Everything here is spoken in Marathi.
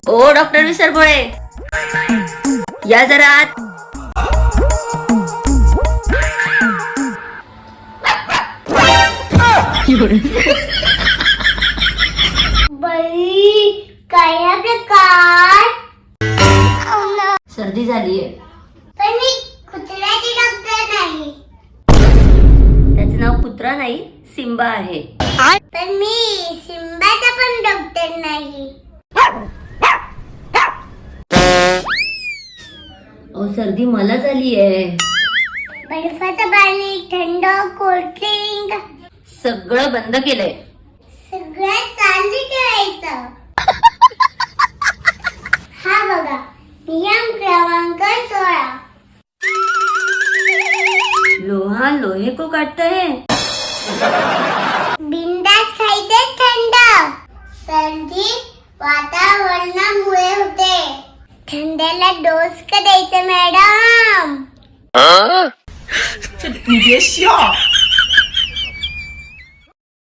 ओ डॉक्टर विसरभोळे, या जरा आत. बाई काय हा प्रकार? सर्दी झालीये. पण मी कुत्र्याची डॉक्टर नाही. त्याचं नाव कुत्रा नाही, सिम्बा आहे. पण मी सिंबाचा पण डॉक्टर नाही. ओ सर्दी मला झालीये. बर्फाचं पाणी, थंड कोल्ड्रिंक सगळं बंद केलंय. सगळं चालू ठेवायचं. हा बघा नियम क्रमांक 16. लोहा लोहे को काटता है. बिंदास खायचे थंड. सर्दी वातावरणामुळे होते. थंड्याला डोस का द्यायचं मॅडम? 你别笑。